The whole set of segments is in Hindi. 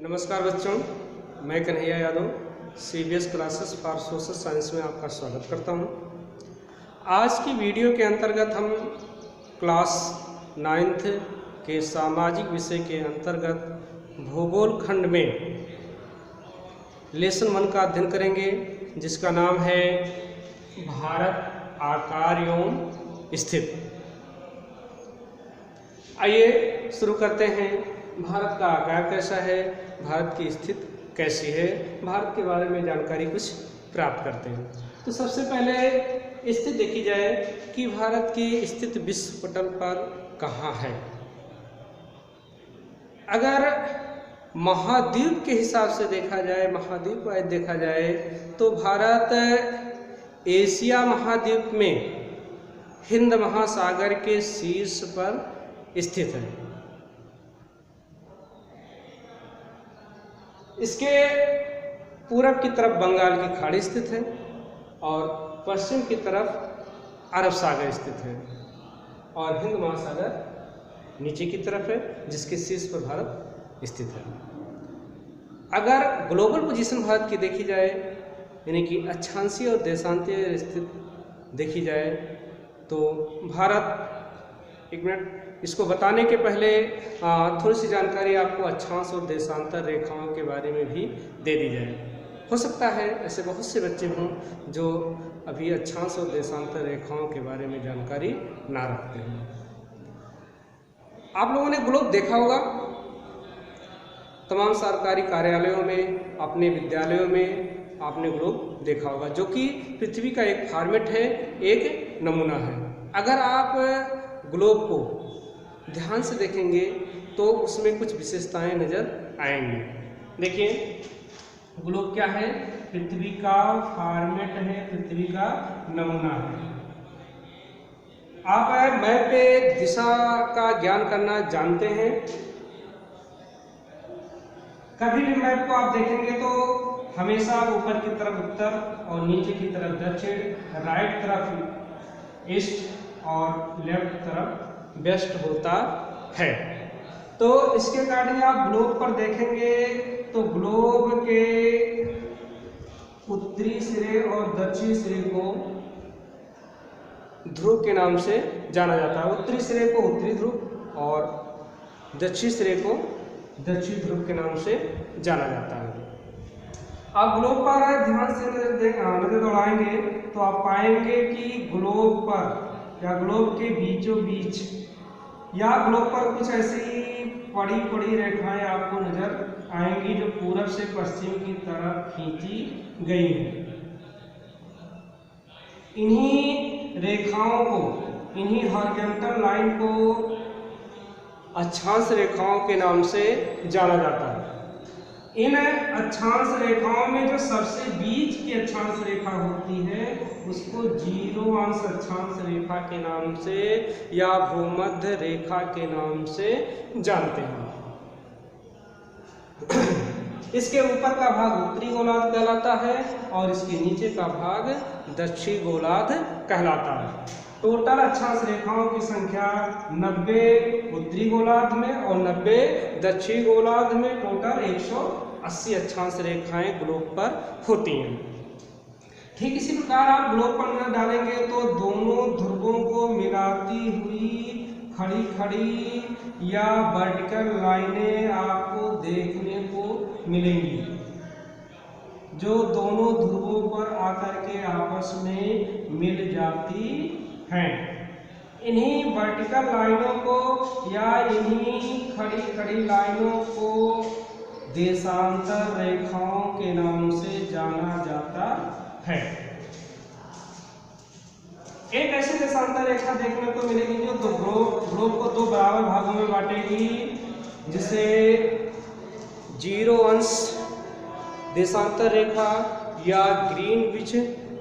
नमस्कार बच्चों, मैं Kanhaiya Yadav CBS classes for social science में आपका स्वागत करता हूं। आज की वीडियो के अंतर्गत हम क्लास 9th के सामाजिक विषय के अंतर्गत भूगोल खंड में लेसन 1 का अध्ययन करेंगे, जिसका नाम है भारत आकार एवं स्थिति। आइए शुरू करते हैं। भारत का आकार कैसा है, भारत की स्थिति कैसी है, भारत के बारे में जानकारी कुछ प्राप्त करते हैं। तो सबसे पहले स्थिति देखी जाए कि भारत की स्थिति विश्व पटल पर कहाँ है। अगर महाद्वीप के हिसाब से देखा जाए, महाद्वीप वाइज देखा जाए, तो भारत एशिया महाद्वीप में हिंद महासागर के शीर्ष पर स्थित है। इसके पूरब की तरफ बंगाल की खाड़ी स्थित है और पश्चिम की तरफ अरब सागर स्थित है और हिंद महासागर नीचे की तरफ है, जिसके शीर्ष पर भारत स्थित है। अगर ग्लोबल पोजीशन भारत की देखी जाए, यानी कि अक्षांशीय और देशांतीय स्थिति देखी जाए, तो भारत, एक मिनट, इसको बताने के पहले थोड़ी सी जानकारी आपको अक्षांश और देशांतर रेखाओं के बारे में भी दे दी जाए। हो सकता है ऐसे बहुत से बच्चे हों जो अभी अक्षांश और देशांतर रेखाओं के बारे में जानकारी ना रखते हैं। आप लोगों ने ग्लोब देखा होगा, तमाम सरकारी कार्यालयों में, अपने विद्यालयों में आपने ग्लोब देखा होगा, जो कि पृथ्वी का एक फॉर्मेट है, एक नमूना है। अगर आप ग्लोब को ध्यान से देखेंगे तो उसमें कुछ विशेषताएं नजर आएंगी। देखिए, ग्लोब क्या है? पृथ्वी का फॉर्मेट है, पृथ्वी का नमूना है। आप मैप पे दिशा का ज्ञान करना जानते हैं। कभी भी मैप को आप देखेंगे तो हमेशा ऊपर की तरफ उत्तर और नीचे की तरफ दक्षिण, राइट तरफ ईस्ट और लेफ्ट तरफ वेस्ट होता है। तो इसके अकॉर्डिंग आप ग्लोब पर देखेंगे तो ग्लोब के उत्तरी सिरे और दक्षिणी सिरे को ध्रुव के नाम से जाना जाता है। उत्तरी सिरे को उत्तरी ध्रुव और दक्षिणी सिरे को दक्षिणी ध्रुव के नाम से जाना जाता है। आप ग्लोब पर ध्यान से नजर दौड़ाएंगे तो आप पाएंगे कि ग्लोब पर या ग्लोब के बीचों बीच या ग्लोब पर कुछ ऐसी पड़ी पड़ी रेखाएं आपको नजर आएंगी जो पूरब से पश्चिम की तरफ खींची गई हैं। इन्हीं रेखाओं को, इन्हीं हॉरिजॉन्टल लाइन को अक्षांश रेखाओं के नाम से जाना जाता है। इन अक्षांश रेखाओं में जो सबसे बीच की अक्षांश रेखा होती है उसको जीरो अंश अक्षांश रेखा के नाम से या भूमध्य रेखा के नाम से जानते हैं। इसके ऊपर का भाग उत्तरी गोलार्ध कहलाता है और इसके नीचे का भाग दक्षिणी गोलार्ध कहलाता है। टोटल अक्षांश रेखाओं की संख्या 90 उत्तरी गोलार्ध में और 90 दक्षिणी गोलार्ध में, टोटल 180 अक्षांश रेखाएं ग्लोब पर होती हैं। ठीक इसी प्रकार आप ग्लोब पर नजर डालेंगे तो दोनों ध्रुवों को मिलाती हुई खड़ी खड़ी या वर्टिकल लाइनें आपको देखने को मिलेंगी, जो दोनों ध्रुवों पर आकर के आपस में मिल जाती हैं। इन्हीं वर्टिकल लाइनों को या इन्हीं खड़ी खड़ी लाइनों को देशांतर रेखाओं के नाम से जाना जाता है। एक ऐसी देशांतर रेखा देखने को मिलेगी जो ग्लोब को दो बराबर भागों में बांटेगी, जिसे जीरो अंश देशांतर रेखा या ग्रीनविच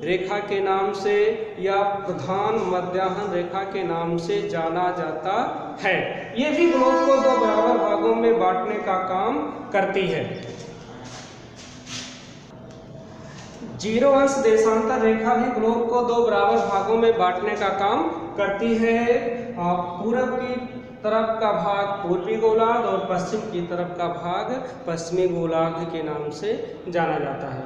रेखा के नाम से या प्रधान मध्याह्न रेखा के नाम से जाना जाता है। ये भी ग्लोब को दो बराबर भागों में बांटने का काम करती है। जीरो अंश देशांतर रेखा भी ग्लोब को दो बराबर भागों में बांटने का काम करती है। पूरब की तरफ का भाग पूर्वी गोलार्ध और पश्चिम की तरफ का भाग पश्चिमी गोलार्ध के नाम से जाना जाता है।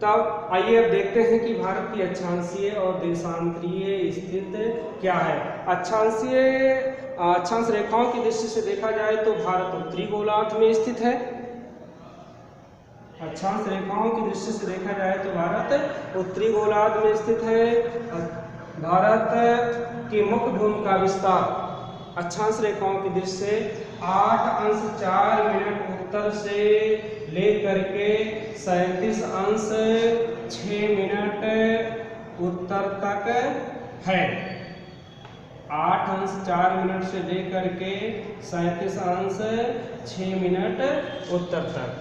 तब आइए अब देखते हैं कि भारत की अक्षांशीय और देशांतरीय स्थिति क्या है। अक्षांश रेखाओं की दृष्टि से देखा जाए तो भारत उत्तरी गोलार्ध में स्थित है। अक्षांश रेखाओं की दृष्टि से देखा जाए तो भारत उत्तरी गोलार्ध में स्थित है। भारत की मुख्य भूमि का विस्तार अक्षांश रेखाओं की दृष्टि से 8°4' उत्तर से लेकर के 37°6' उत्तर तक है। 8°4' से लेकर के 37°6' उत्तर तक।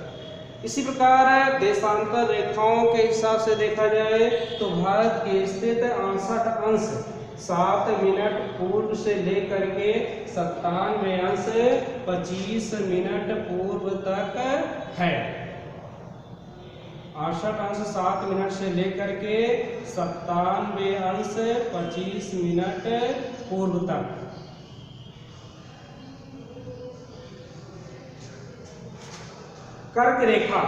इसी प्रकार देशांतर रेखाओं के हिसाब से देखा जाए तो भारत की स्थिति 59°7' पूर्व से लेकर के 97°25' पूर्व तक है। 68°7' से लेकर के 97°25' पूर्व तक। कर्क रेखा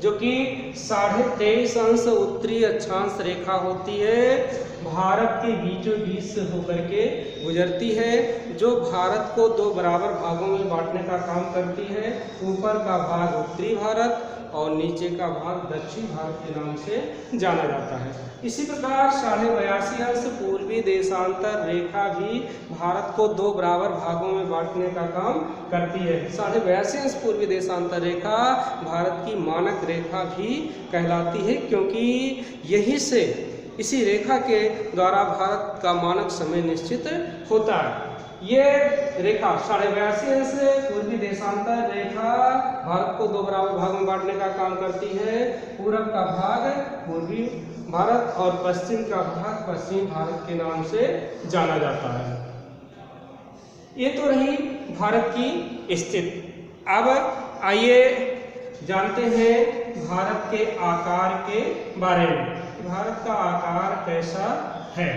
जो कि 23.5 उत्तरी अक्षांश रेखा होती है, भारत के बीचों बीच से होकर के गुजरती है, जो भारत को 2 बराबर भागों में बांटने का काम करती है। ऊपर का भाग उत्तरी भारत और नीचे का भाग दक्षिण भारत के नाम से जाना जाता है। इसी प्रकार 82.5 पूर्वी देशांतर रेखा भी भारत को 2 बराबर भागों में बांटने का काम करती है। 82.5 पूर्वी देशांतर रेखा भारत की मानक रेखा भी कहलाती है, क्योंकि यही से इसी रेखा के द्वारा भारत का मानक समय निश्चित होता है। ये रेखा 82.5 पूर्वी देशांतर रेखा भारत को 2 बराबर भाग में बांटने का काम करती है। पूरब का भाग पूर्वी भारत और पश्चिम का भाग पश्चिमी भारत के नाम से जाना जाता है। ये तो रही भारत की स्थिति। अब आइए जानते हैं भारत के आकार के बारे में। भारत का आकार कैसा है?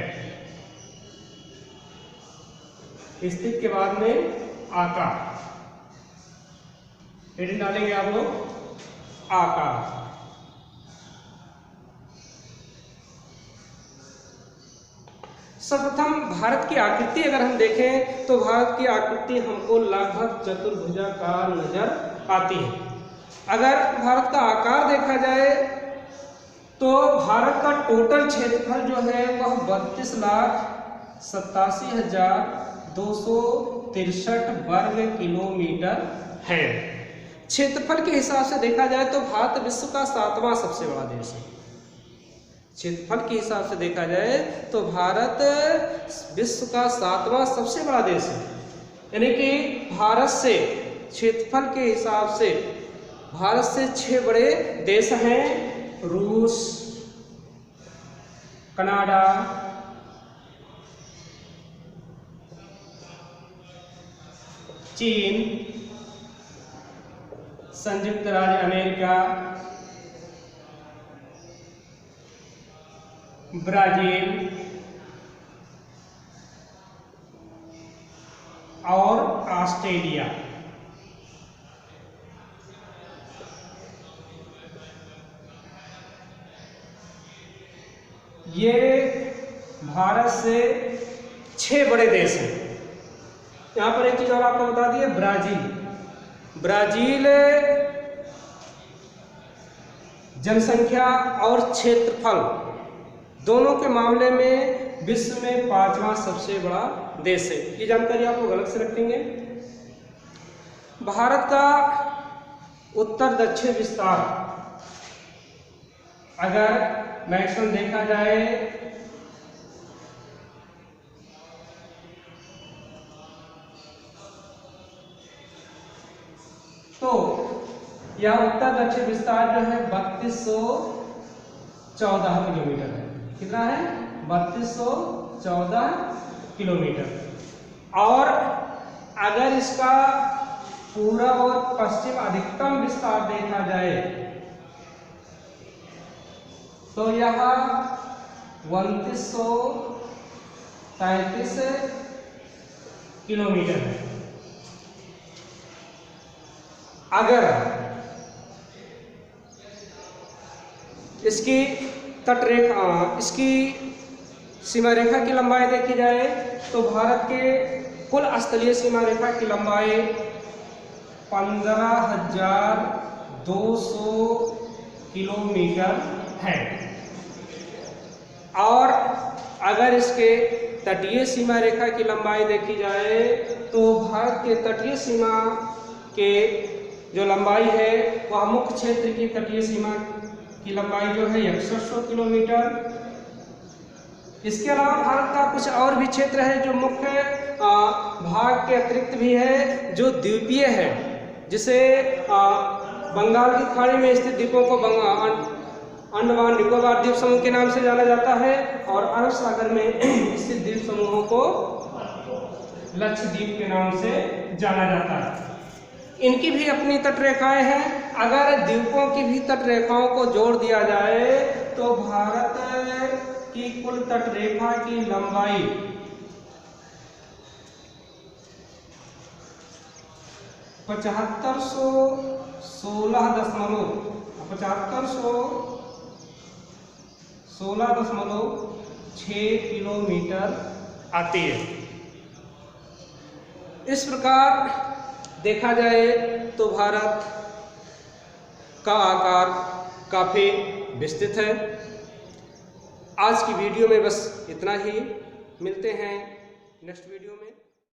स्थिति के बाद में आकार हेडिंग डालेंगे आप लोग, आकार। सर्वप्रथम भारत की आकृति अगर हम देखें तो भारत की आकृति हमको लगभग चतुर्भुजाकार नजर आती है। अगर भारत का आकार देखा जाए तो भारत का टोटल क्षेत्रफल जो है वह 32,87,263 वर्ग किलोमीटर है। क्षेत्रफल के हिसाब से देखा जाए तो भारत विश्व का 7वां सबसे बड़ा देश है। क्षेत्रफल के हिसाब से देखा जाए तो भारत विश्व का 7वां सबसे बड़ा देश है। यानी कि भारत से क्षेत्रफल के हिसाब से भारत से 6 बड़े देश हैं: रूस, कनाडा, चीन, संयुक्त राज्य अमेरिका, ब्राजील और ऑस्ट्रेलिया। ये भारत से 6 बड़े देश हैं। यहाँ पर एक चीज और आपको बता दी है, ब्राजील जनसंख्या और क्षेत्रफल दोनों के मामले में विश्व में 5वां सबसे बड़ा देश है। ये जानकारी आप लोग अलग से रखेंगे। भारत का उत्तर दक्षिण विस्तार अगर मैक्सिमम देखा जाए तो यह उत्तर दक्षिण विस्तार जो है 3214 किलोमीटर है। कितना है? 3214 किलोमीटर। और अगर इसका पूर्व और पश्चिम अधिकतम विस्तार देखा जाए तो यह 2933 किलोमीटर है। अगर इसकी तटरेखा, इसकी सीमा रेखा की लंबाई देखी जाए तो भारत के कुल स्थलीय सीमा रेखा की लंबाई 15,200 किलोमीटर है। और अगर इसके तटीय सीमा रेखा की लंबाई देखी जाए तो भारत के तटीय सीमा के जो लंबाई है वह मुख्य क्षेत्र की तटीय सीमा की लंबाई जो है 6100 किलोमीटर। इसके अलावा भारत का कुछ और भी क्षेत्र है जो मुख्य भाग के अतिरिक्त भी है, जो द्वीपीय है, जिसे बंगाल की खाड़ी में स्थित द्वीपों को अंडमान निकोबार द्वीप समूह के नाम से जाना जाता है और अरब सागर में स्थित द्वीप समूहों को लक्षद्वीप के नाम से जाना जाता है। इनकी भी अपनी तटरेखाएं हैं। अगर द्वीपों की भी तटरेखाओं को जोड़ दिया जाए तो भारत की कुल तटरेखा की लंबाई 7516.6 किलोमीटर आती है। इस प्रकार देखा जाए तो भारत का आकार काफ़ी विस्तृत है। आज की वीडियो में बस इतना ही। मिलते हैं नेक्स्ट वीडियो में।